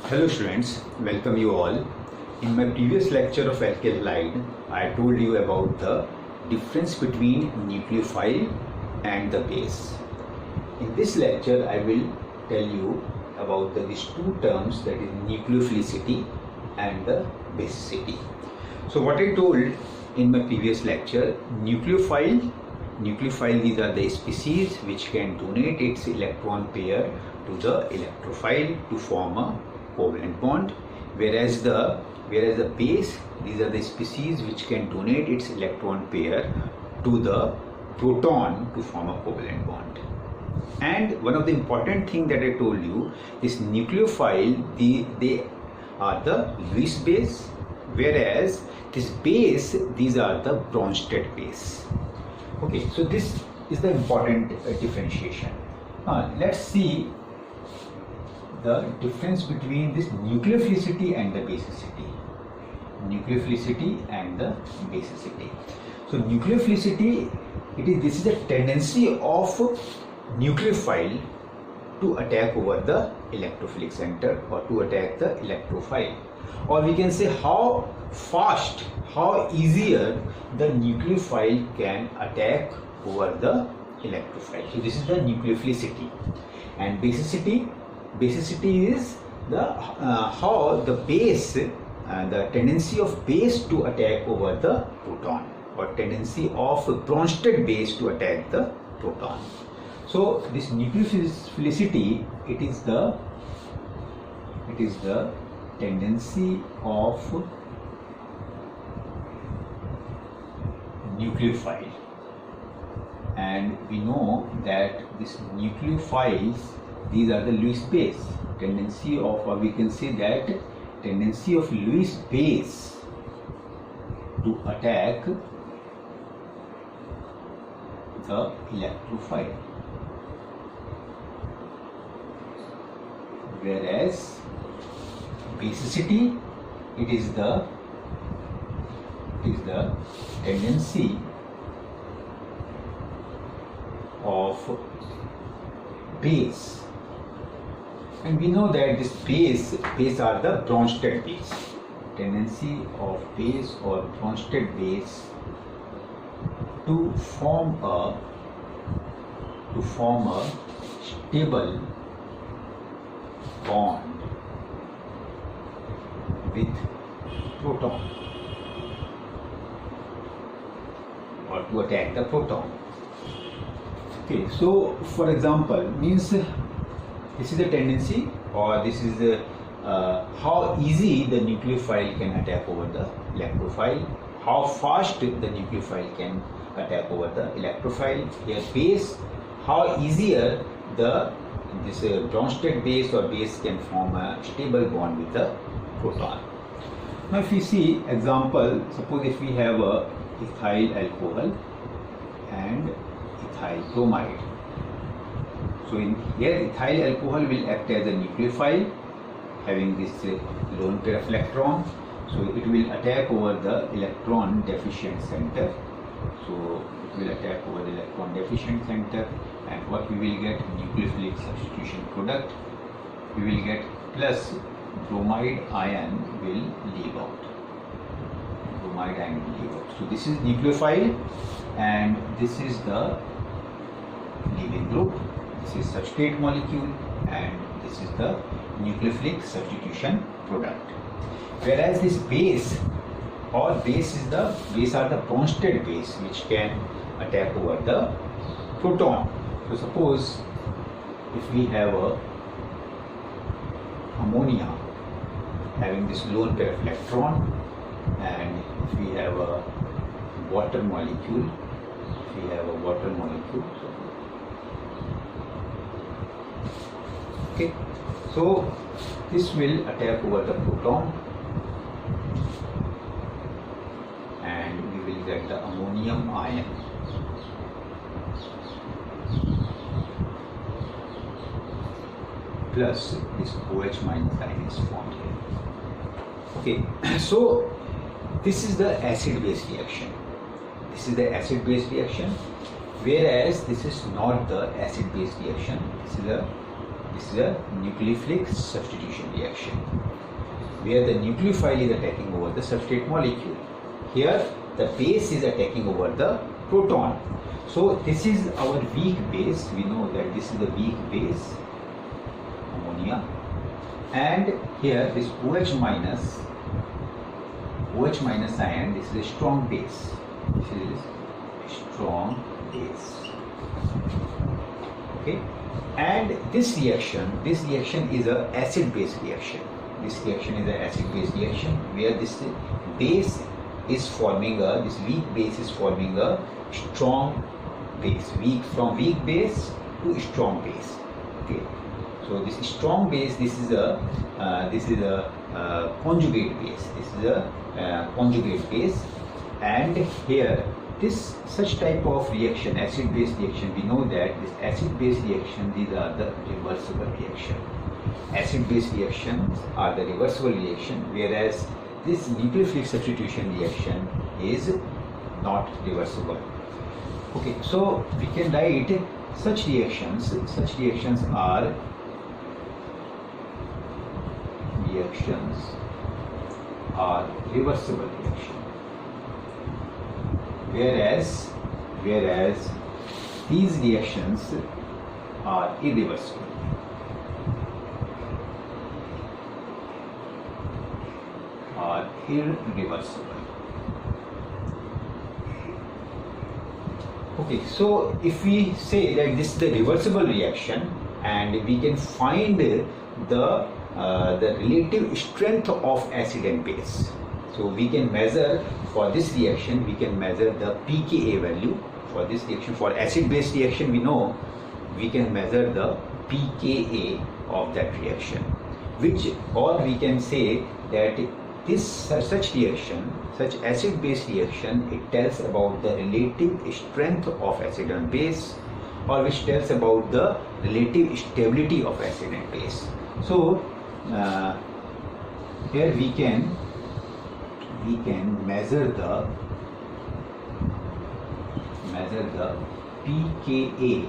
Hello students, welcome you all. In my previous lecture of alkyl halide, I told you about the difference between nucleophile and the base. In this lecture, I will tell you about these two terms, that is nucleophilicity and the basicity. So what I told in my previous lecture, nucleophile, these are the species which can donate its electron pair to the electrophile to form a covalent bond, whereas the base, these are the species which can donate its electron pair to the proton to form a covalent bond. And one of the important thing that I told you is nucleophile, they are the Lewis base, whereas this base, these are the Bronsted base. Okay, so this is the important differentiation. Let's see the difference between this nucleophilicity and the basicity. Nucleophilicity and the basicity. So nucleophilicity, this is a tendency of nucleophile to attack over the electrophilic center or to attack the electrophile, or we can say how fast, how easier the nucleophile can attack over the electrophile. So this is the nucleophilicity. And basicity is the how the base, the tendency of base to attack over the proton, or tendency of Bronsted base to attack the proton. So this nucleophilicity, it is the tendency of nucleophile, and we know that this nucleophiles, these are the Lewis base. Tendency of, or we can say that tendency of Lewis base to attack the electrophile, whereas basicity, it is the tendency of base, and we know that this base are the Bronsted base. Tendency of base or Bronsted base to form a stable bond with proton, or to attack the proton. Okay, so for example, means this is the tendency, or this is the how easy the nucleophile can attack over the electrophile, how fast the nucleophile can attack over the electrophile. Here base, how easier this Bronsted base or base can form a stable bond with the proton. Now if we see example, suppose if we have a ethyl alcohol and ethyl bromide. So in here ethyl alcohol will act as a nucleophile having this lone pair of electron. So it will attack over the electron deficient center. So it will attack over the electron deficient center, and what we will get, nucleophilic substitution product, we will get plus bromide ion will leave out. Bromide ion will leave out. So this is nucleophile and this is the leaving group. This is substrate molecule and this is the nucleophilic substitution product. Whereas this base, or base are the Bronsted base which can attack over the proton. So suppose if we have a ammonia having this lone pair of electron, and if we have a water molecule, okay, so this will attack over the proton and we will get the ammonium ion plus this OH minus ion is formed here. Okay, so this is the acid-base reaction. Whereas this is not the acid-base reaction. This is a This is a nucleophilic substitution reaction, where the nucleophile is attacking over the substrate molecule. Here the base is attacking over the proton. So this is our weak base. We know that this is the weak base, ammonia, and here this OH minus ion, this is a strong base. This is a strong base. Okay, and this reaction is a acid-base reaction. This reaction is an acid-base reaction, where this base is forming this weak base is forming a strong base, from weak base to strong base. Okay, so this strong base, this is a conjugate base. This is a conjugate base, and here this such type of reaction, acid-base reaction, we know that this acid-base reaction, these are the reversible reaction. Acid-base reactions are the reversible reaction, whereas this nucleophilic substitution reaction is not reversible. Okay, so we can write such reactions are reversible reaction, whereas these reactions are irreversible. Okay, so if we say that this is the reversible reaction, and we can find the relative strength of acid and base. So we can measure for this reaction, we can measure the pKa value for this reaction. For acid-base reaction, we know we can measure the pKa of that reaction, or we can say that such acid-base reaction, it tells about the relative strength of acid and base, or which tells about the relative stability of acid and base. So here we can measure the pKa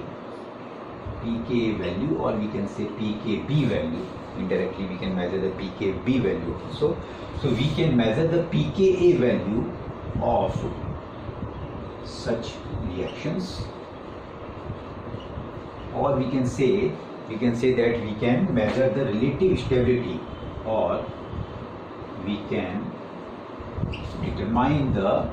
value, or we can say pKb value. Indirectly we can measure the pKb value also. So we can measure the pKa value of such reactions, or we can say that we can measure the relative stability, or we can determine the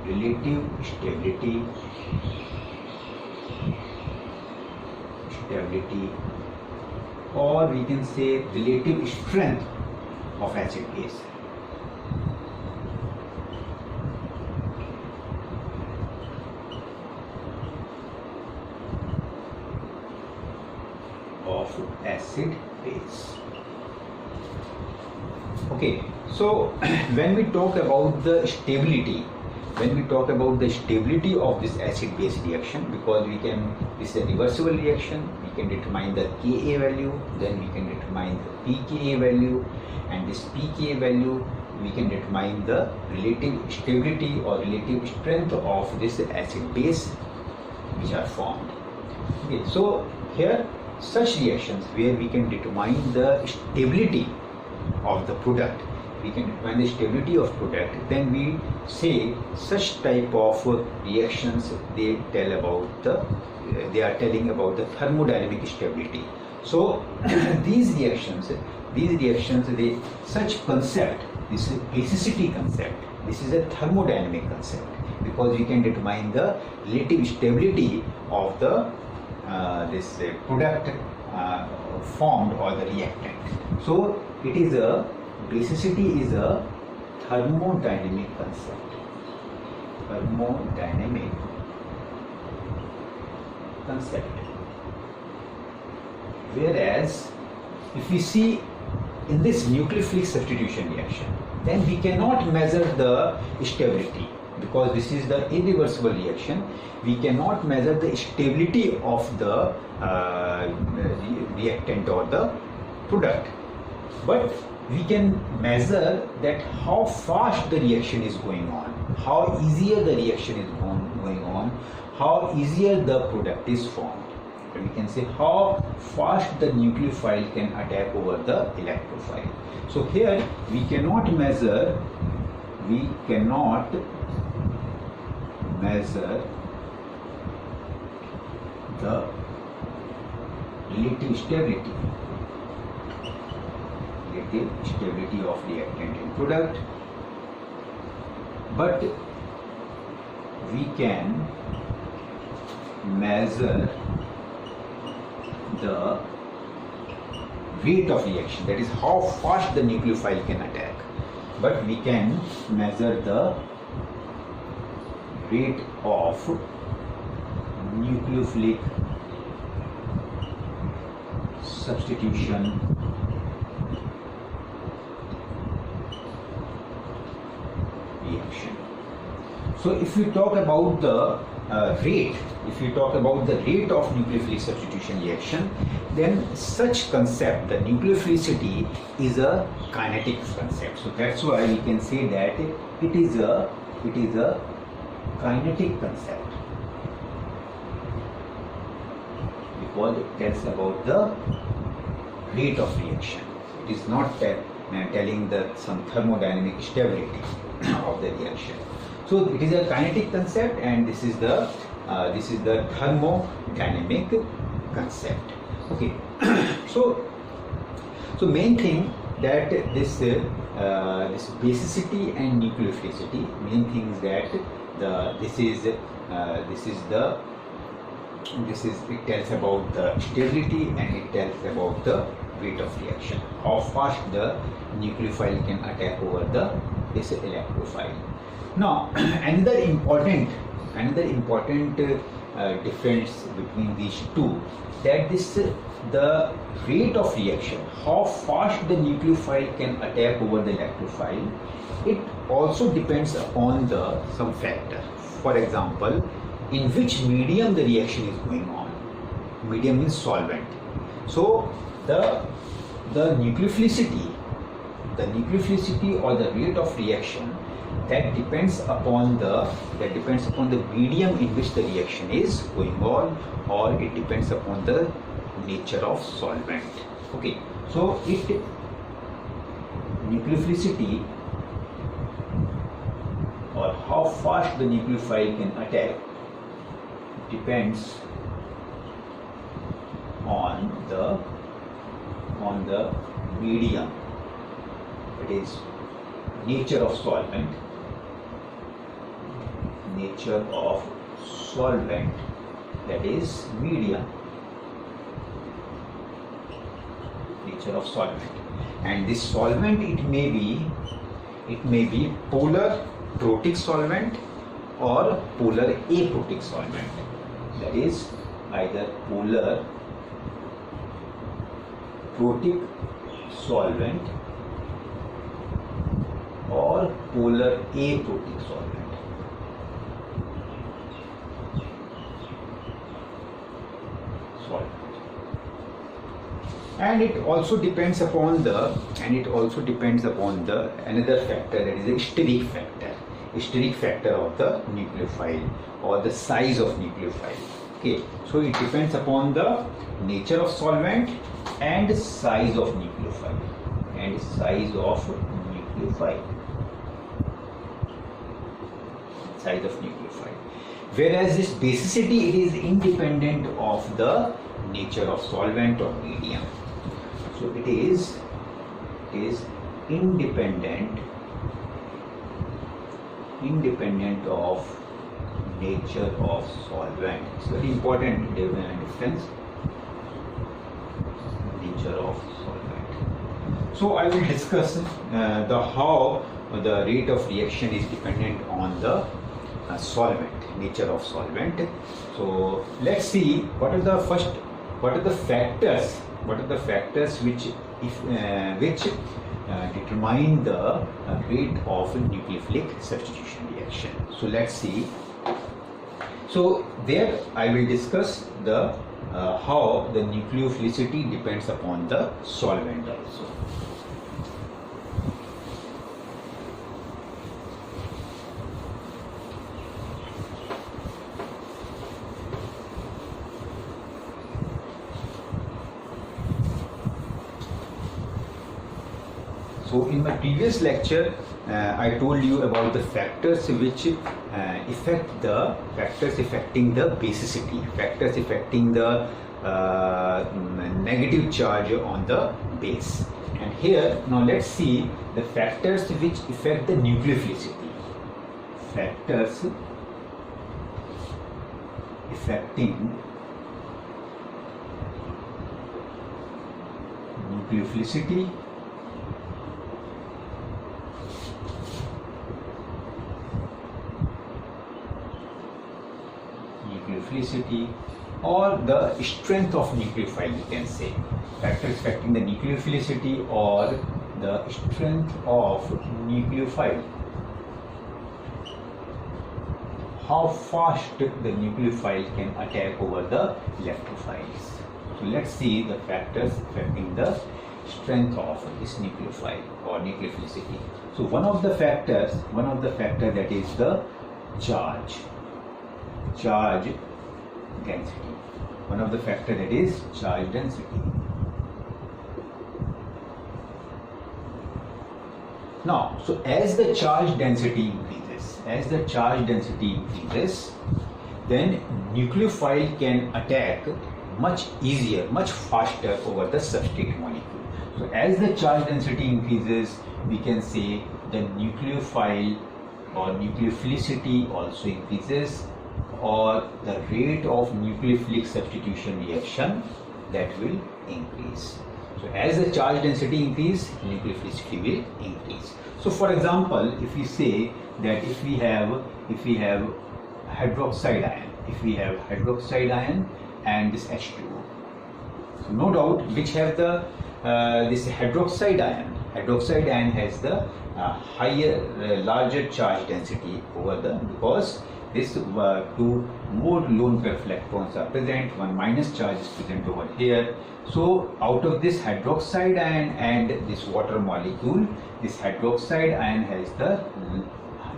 relative stability, or we can say relative strength of acid base. Okay, so when we talk about the stability, of this acid-base reaction, because this is a reversible reaction, we can determine the Ka value, then we can determine the pKa value, and this pKa value we can determine the relative stability or relative strength of this acid base which are formed. Okay, so here such reactions where we can determine the stability of the product, we can determine the stability of product, then we say such type of reactions, they are telling about the thermodynamic stability. So these reactions, such concept, this is basicity concept, this is a thermodynamic concept, because we can determine the relative stability of the this product formed, or the reactant. So it is basicity is a thermodynamic concept. Whereas if we see in this nucleophilic substitution reaction, then we cannot measure the stability, because this is the irreversible reaction. We cannot measure the stability of the reactant or the product, but we can measure that how fast the reaction is going on. how easier the reaction is going on, how easier the product is formed. And we can say how fast the nucleophile can attack over the electrophile. So here we cannot measure the relative stability of reactant and product, but we can measure the rate of reaction, that is how fast the nucleophile can attack, but we can measure the rate of nucleophilic substitution reaction. So if we talk about the rate of nucleophilic substitution reaction, then such concept, the nucleophilicity, is a kinetic concept. So that's why we can say that it is a kinetic concept, because it tells about the rate of reaction. It is not telling some thermodynamic stability of the reaction. So it is a kinetic concept, and this is the thermodynamic concept. Okay. So main thing that this basicity and nucleophilicity, main thing is that it tells about the stability and it tells about the rate of reaction, how fast the nucleophile can attack over this electrophile. Now another important difference between these two, that the rate of reaction, how fast the nucleophile can attack over the electrophile, it also depends upon some factor. For example, in which medium the reaction is going on. Medium means solvent. So the nucleophilicity or the rate of reaction, that depends upon the medium in which the reaction is going on, or it depends upon the nature of solvent. Okay, so nucleophilicity, or how fast the nucleophile can attack, depends on the medium, that is nature of solvent, that is medium, nature of solvent. And this solvent, it may be polar protic solvent or polar aprotic solvent, that is either polar protic solvent or polar aprotic solvent. And it also depends upon another factor, that is the steric factor of the nucleophile, or the size of nucleophile. Okay, so it depends upon the nature of solvent and size of nucleophile. Whereas this basicity, it is independent of the nature of solvent or medium. So it is independent of nature of solvent. It's very important difference. Nature of solvent. So I will discuss how the rate of reaction is dependent on the solvent, nature of solvent. So let's see what are the factors which determine the rate of nucleophilic substitution reaction. So let's see. So there I will discuss how the nucleophilicity depends upon the solvent also. So in my previous lecture, I told you about the factors which affecting the basicity, factors affecting the negative charge on the base. And here now let's see the factors which affect the nucleophilicity. Factors affecting nucleophilicity or the strength of nucleophile, you can say. Factors affecting the nucleophilicity or the strength of nucleophile. How fast the nucleophile can attack over the electrophiles. So let's see the factors affecting the strength of this nucleophile or nucleophilicity. So one of the factors that is the charge density. One of the factor that is charge density. Now, so as the charge density increases, then nucleophile can attack much easier, much faster over the substrate molecule. So as the charge density increases, we can say the nucleophile or nucleophilicity also increases, or the rate of nucleophilic substitution reaction that will increase. So as the charge density increase, nucleophilicity will increase. So for example, if we say that if we have hydroxide ion, and this H2O, so no doubt which have the this hydroxide ion has the larger charge density over the, because this two more lone pair of electrons are present, one minus charge is present over here. So out of this hydroxide ion and this water molecule, this hydroxide ion has the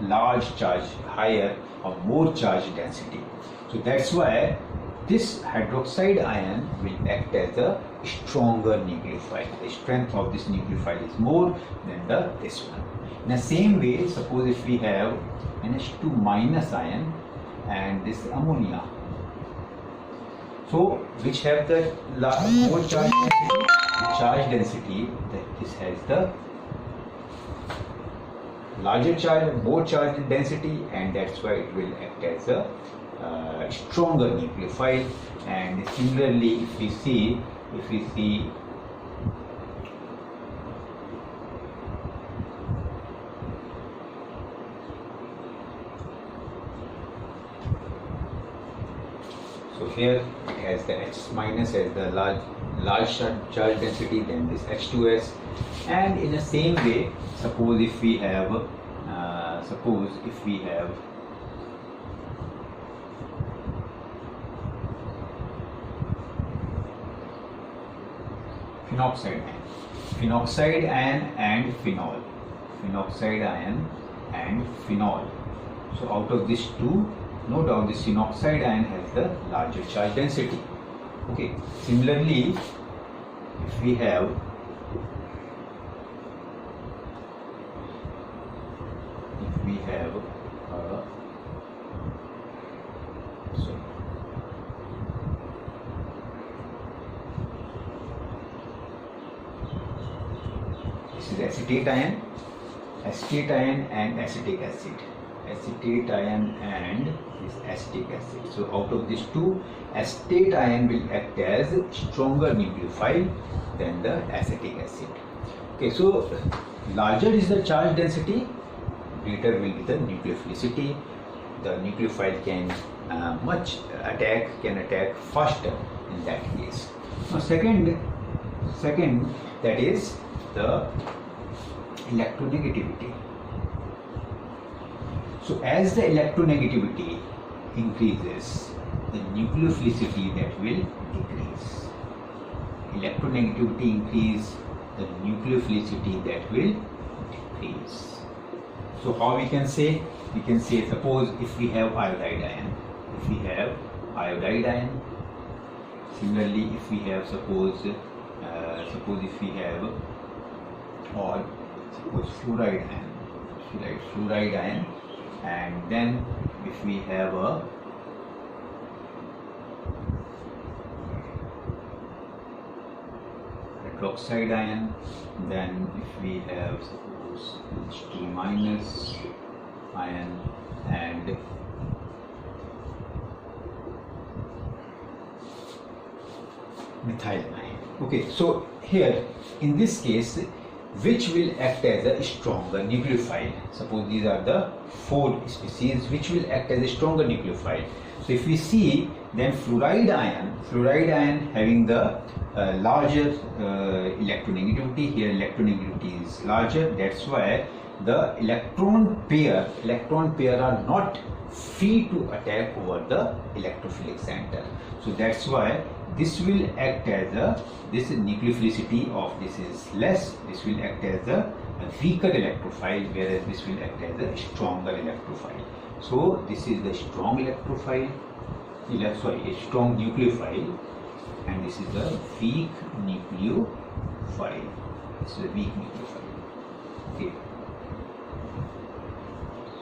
large charge, higher or more charge density. So that's why this hydroxide ion will act as a stronger nucleophile. The strength of this nucleophile is more than this one. In the same way, suppose if we have an H2 minus ion and this ammonia, so which have the more charge density, that this has the larger charge, more charge density, and that's why it will act as a stronger nucleophile. And similarly, if we see so here it has the H minus as the large charge density, then this H2S, and in the same way, suppose if we have phenoxide ion and phenol, so out of these two, no doubt this phenoxide ion has the larger charge density. Okay, similarly, if we have this is acetate ion and acetic acid. Acetate ion and this acetic acid. So out of these two, acetate ion will act as stronger nucleophile than the acetic acid. Okay, so larger is the charge density, greater will be the nucleophilicity. The nucleophile can attack faster in that case. Now second that is the electronegativity. So as the electronegativity increases, the nucleophilicity that will decrease. Electronegativity increase, the nucleophilicity that will decrease. So how we can say? We can say, suppose if we have iodide ion, similarly if we have suppose if we have, or suppose fluoride ion, fluoride ion, and then if we have a hydroxide ion, then if we have suppose H2 minus ion and methyl ion. Okay, so here in this case, which will act as a stronger nucleophile? Suppose these are the 4 species which will act as a stronger nucleophile. So if we see, then fluoride ion having the larger electronegativity. Here electronegativity is larger, that's why the electron pair are not free to attack over the electrophilic center. So that's why this will act as this nucleophilicity of this is less, this will act as a weaker electrophile, whereas this will act as a stronger electrophile. So this is the strong electrophile, a strong nucleophile, and this is a weak nucleophile. This is a weak nucleophile. Okay.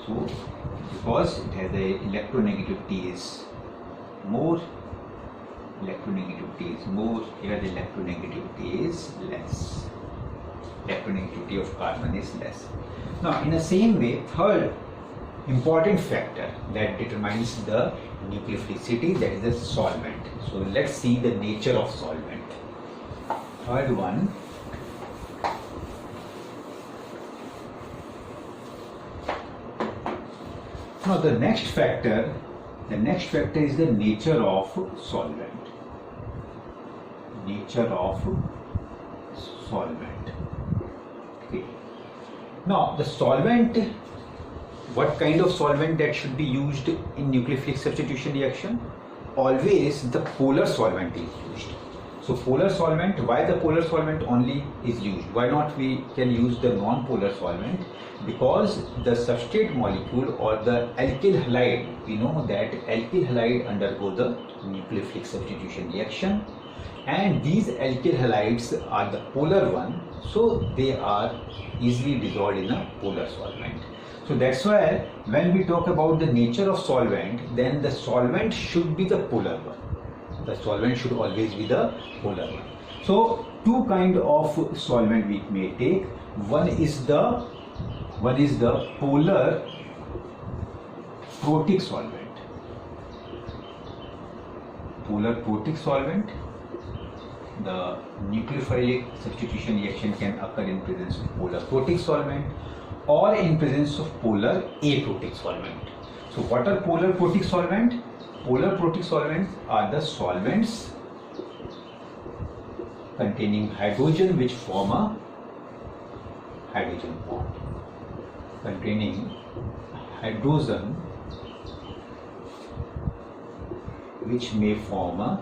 So because it has a electronegativity is more, here the electronegativity is less. Electronegativity of carbon is less. Now in the same way, third important factor that determines the nucleophilicity, that is the solvent. So let's see the nature of solvent. Third one, now the next factor is the nature of solvent. Okay. Now the solvent, what kind of solvent that should be used in nucleophilic substitution reaction? Always the polar solvent is used. So polar solvent, why the polar solvent only is used? Why not we can use the non-polar solvent? Because the substrate molecule or the alkyl halide, we know that alkyl halide undergo the nucleophilic substitution reaction, and these alkyl halides are the polar one, so they are easily dissolved in a polar solvent. So that's why when we talk about the nature of solvent, then the solvent should be the polar one. The solvent should always be the polar one. So two kind of solvent we may take. One is the polar protic solvent. Polar protic solvent. The nucleophilic substitution reaction can occur in presence of polar protic solvent or in presence of polar aprotic solvent. So what are polar protic solvent? Polar protic solvents are the solvents containing hydrogen which form a hydrogen bond. Containing hydrogen which may form a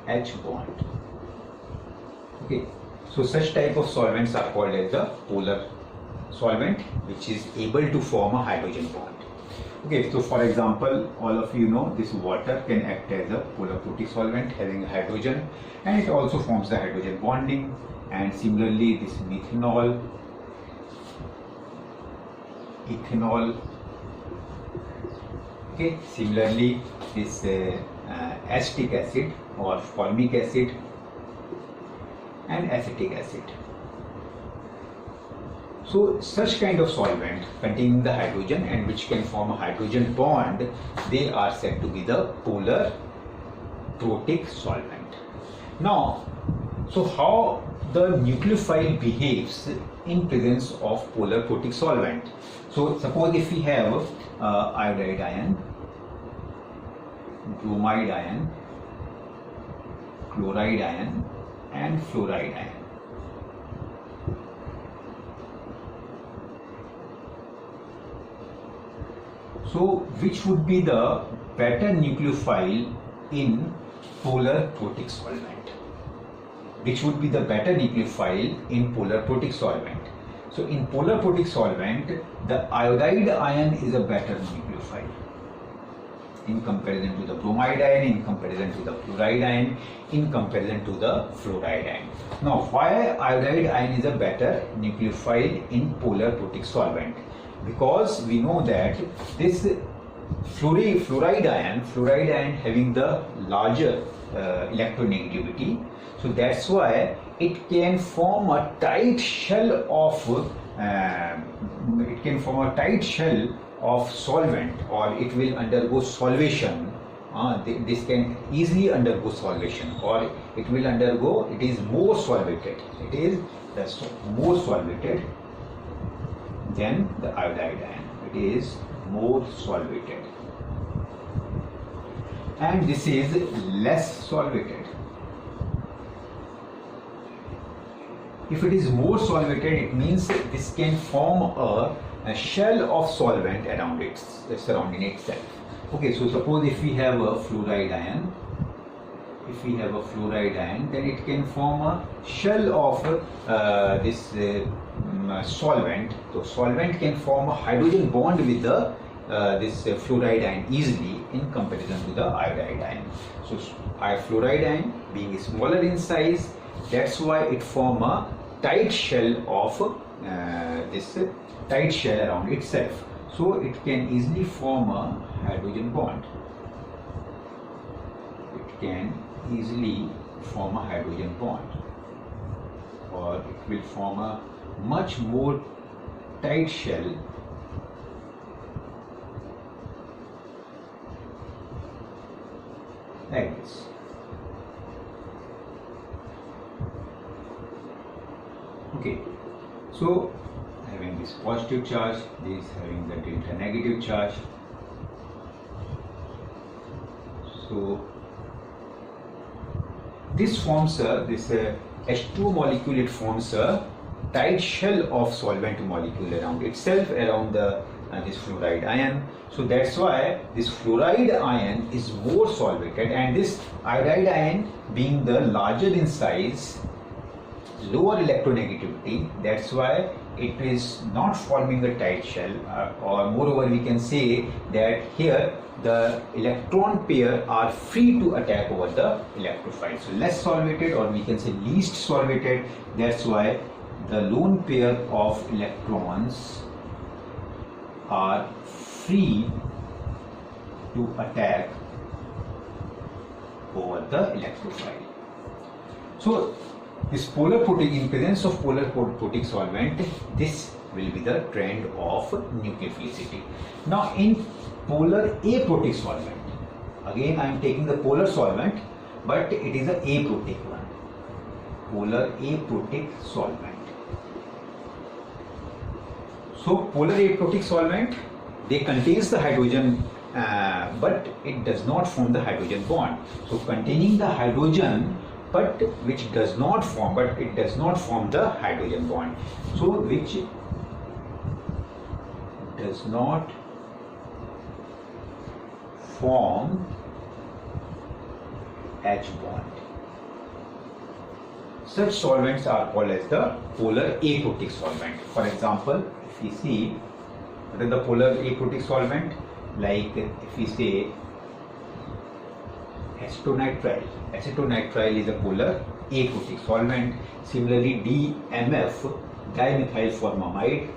H bond. Okay, so such type of solvents are called as the polar solvent which is able to form a hydrogen bond. Okay, so for example, all of you know this water can act as a polar protic solvent having a hydrogen, and it also forms the hydrogen bonding, and similarly this methanol, ethanol. Okay, similarly this acetic acid or formic acid and acetic acid. So such kind of solvent containing the hydrogen and which can form a hydrogen bond, they are said to be the polar protic solvent. Now, so how the nucleophile behaves in presence of polar protic solvent? So suppose if we have iodide ion, bromide ion, chloride ion and fluoride ion. So which would be the better nucleophile in polar protic solvent? Which would be the better nucleophile in polar protic solvent? So in polar protic solvent, the iodide ion is a better nucleophile. in comparison to the bromide ion, in comparison to the chloride ion, in comparison to the fluoride ion. Now, why iodide ion is a better nucleophile in polar protic solvent? Because we know that this fluoride ion having the larger electronegativity, so that's why it can form a tight shell of solvent, or it will undergo solvation. This can easily undergo solvation, or it is more solvated. It is more solvated than the iodide ion. It is more solvated, and this is less solvated. If it is more solvated, it means this can form a shell of solvent around surrounding itself. Okay, so suppose if we have a fluoride ion, then it can form a shell of this solvent. So solvent can form a hydrogen bond with this fluoride ion easily in comparison to the iodide ion. So fluoride ion being smaller in size, that's why it form a tight shell of tight shell around itself. So it can easily form a hydrogen bond. It can easily form a hydrogen bond, or it will form a much more tight shell like this. Okay, so having this positive charge, this having the delta negative charge. So this forms this H2 molecule. It forms a tight shell of solvent molecule around itself, around this fluoride ion. So that's why this fluoride ion is more solvated, and this iodide ion being the larger in size, lower electronegativity, that's why it is not forming a tight shell, or moreover we can say that here the electron pair are free to attack over the electrophile. So less solvated, or we can say least solvated, that's why the lone pair of electrons are free to attack over the electrophile. So this in presence of polar protic solvent, this will be the trend of nucleophilicity. Now in polar aprotic solvent, again I am taking the polar solvent, but it is a aprotic one. Polar aprotic solvent. So polar aprotic solvent, they contains the hydrogen, but it does not form the hydrogen bond. So containing the hydrogen, but which does not form, the hydrogen bond. So which does not form H bond. Such solvents are called as the polar aprotic solvent. For example, if we see what is the polar aprotic solvent, like if we say acetonitrile. Acetonitrile is a polar aprotic solvent. Similarly, DMF, dimethyl formamide.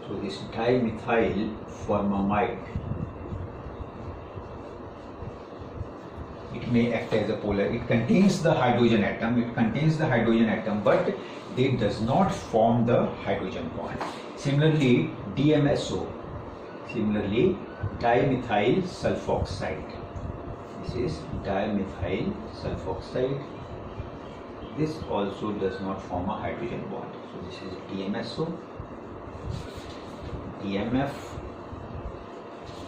So this dimethyl formamide, it may act as a polar. It contains the hydrogen atom. But it does not form the hydrogen bond. Similarly, DMSO. Similarly, dimethyl sulfoxide. This is dimethyl sulfoxide. This also does not form a hydrogen bond. So this is DMSO, DMF,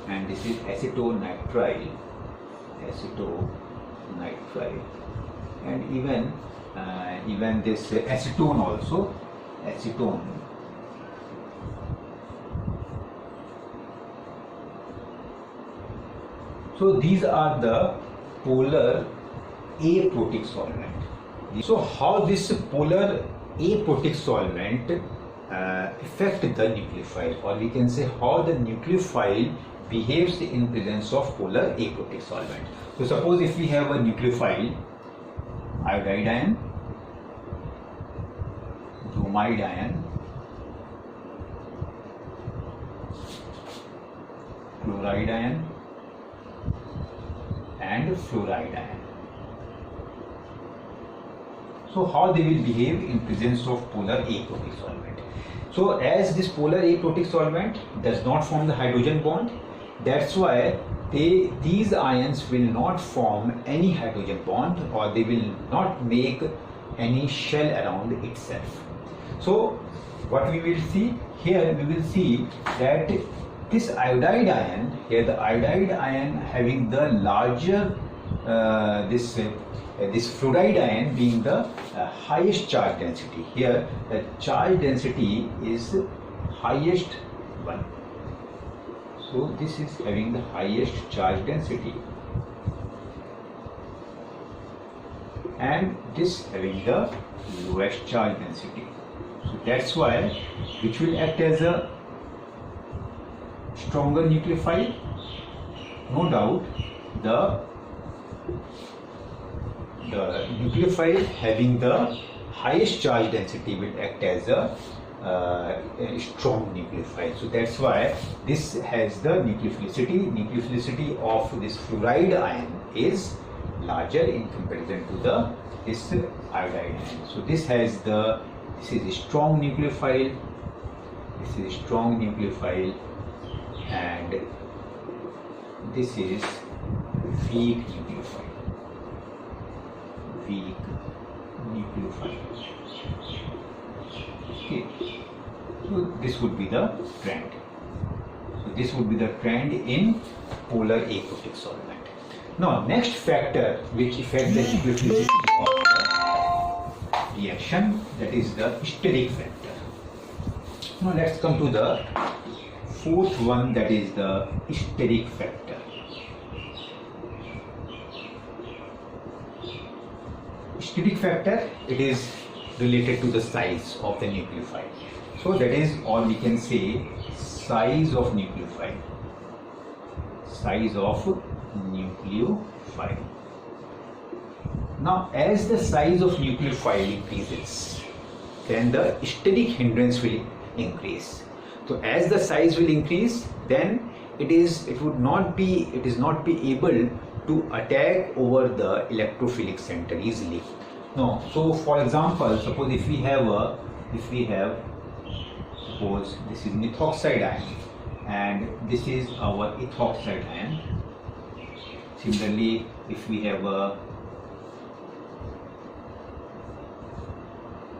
and this is acetonitrile. And even this acetone also, acetone. So these are the polar aprotic solvent. So how this polar aprotic solvent affect the nucleophile, or we can say how the nucleophile behaves in presence of polar aprotic solvent. So suppose if we have a nucleophile, iodide ion, bromide ion, chloride ion and fluoride ion. So how they will behave in presence of polar aprotic solvent? So as this polar aprotic solvent does not form the hydrogen bond, that's why these ions will not form any hydrogen bond, or they will not make any shell around itself. So what we will see here, we will see that this iodide ion, here the iodide ion having the larger this fluoride ion being the highest charge density. Here the charge density is highest one. So this is having the highest charge density, and this having the lowest charge density. So that's why which will act as a stronger nucleophile. No doubt the nucleophile having the highest charge density will act as a strong nucleophile. So that's why this has the nucleophilicity. Nucleophilicity of this fluoride ion is larger in comparison to this iodide ion. So this is a strong nucleophile. This is a strong nucleophile, and this is weak nucleophile. Weak nucleophile. Okay. So this would be the trend. So this would be the trend in polar aprotic solvent. Now next factor which affects the nucleophilicity of the reaction, that is the steric factor. Now let's come to the fourth one, that is the steric factor. Steric factor, it is related to the size of the nucleophile. So that is, or we can say, size of nucleophile. Size of nucleophile. Now as the size of nucleophile increases, then the steric hindrance will increase. So as the size will increase, then it is not be able to attack over the electrophilic center easily. No. So for example, suppose if we have suppose this is methoxide ion and this is our ethoxide ion. Similarly, if we have a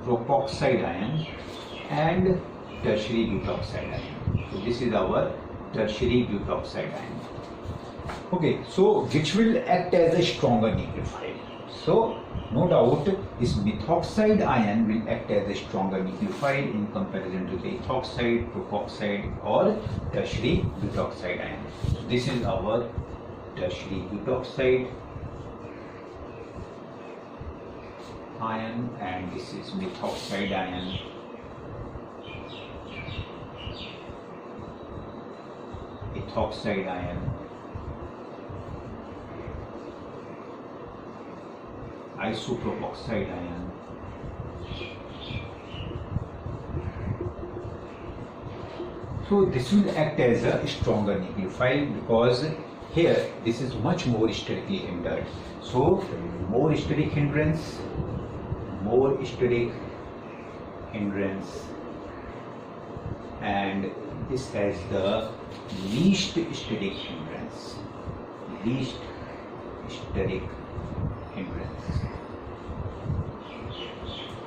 propoxide ion and tertiary butoxide ion. So this is our tertiary butoxide ion. Okay, so which will act as a stronger nucleophile. So no doubt this methoxide ion will act as a stronger nucleophile in comparison to the ethoxide, propoxide or tertiary butoxide ion. So this is our tertiary butoxide ion and this is methoxide ion. Ethoxide ion, isopropoxide ion, so this will act as a stronger nucleophile because here this is much more sterically hindered. So more steric hindrance, and this has the least steric hindrance.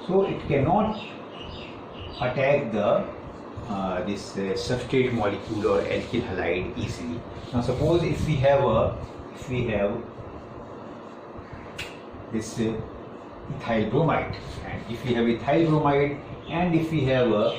So it cannot attack the substrate molecule or alkyl halide easily. Now suppose if we have this ethyl bromide, and if we have ethyl bromide and if we have a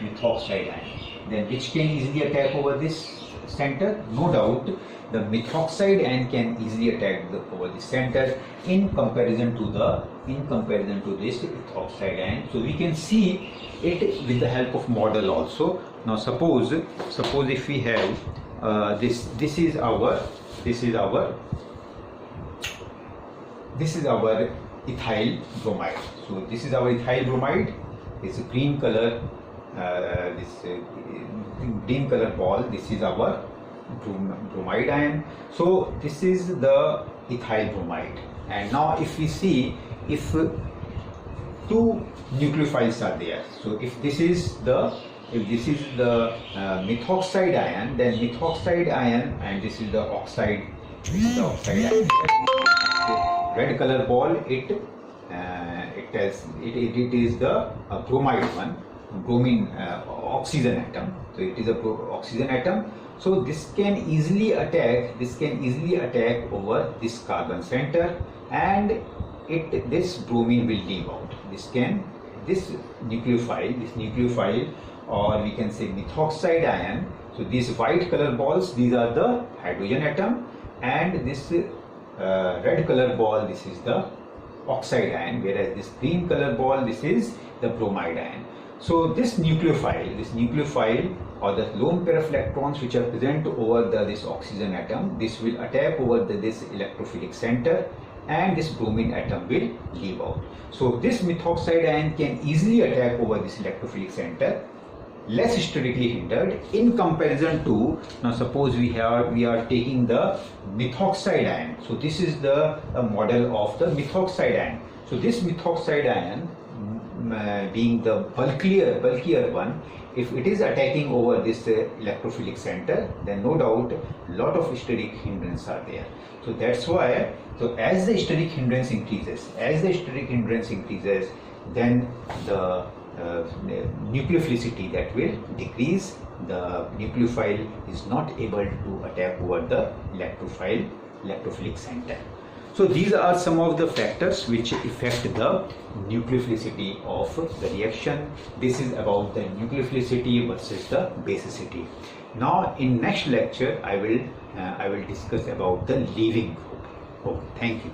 methoxide ion, then which can easily attack over this center? No doubt the methoxide ion can easily attack over the center in comparison to the in comparison to this ethoxide ion. So we can see it with the help of model also. Now suppose if we have this is our ethyl bromide. So this is our ethyl bromide. It's a green color, green color ball. This is our bromide ion. So this is the ethyl bromide. And now if we see, if two nucleophiles are there, so if this is the methoxide ion, then methoxide ion, and this is the oxide, ion. So red color ball, it is the bromide one, bromine oxygen atom. So it is a oxygen atom. So this can easily attack over this carbon center, and this bromine will leave out. This nucleophile, or we can say methoxide ion. So these white color balls, these are the hydrogen atom, and this red color ball, this is the oxide ion, whereas this green color ball, this is the bromide ion. So this nucleophile or the lone pair of electrons which are present over this oxygen atom, this will attack over this electrophilic center, and this bromine atom will leave out. So this methoxide ion can easily attack over this electrophilic center, less sterically hindered in comparison to, now suppose we are taking the methoxide ion. So this is the model of the methoxide ion. So this methoxide ion, being the bulkier one, if it is attacking over this electrophilic center, then no doubt a lot of steric hindrance are there. So that's why, so as the steric hindrance increases, then the nucleophilicity that will decrease. The nucleophile is not able to attack over the electrophilic center. So these are some of the factors which affect the nucleophilicity of the reaction. This is about the nucleophilicity versus the basicity. Now in next lecture I will discuss about the leaving group. Okay, thank you.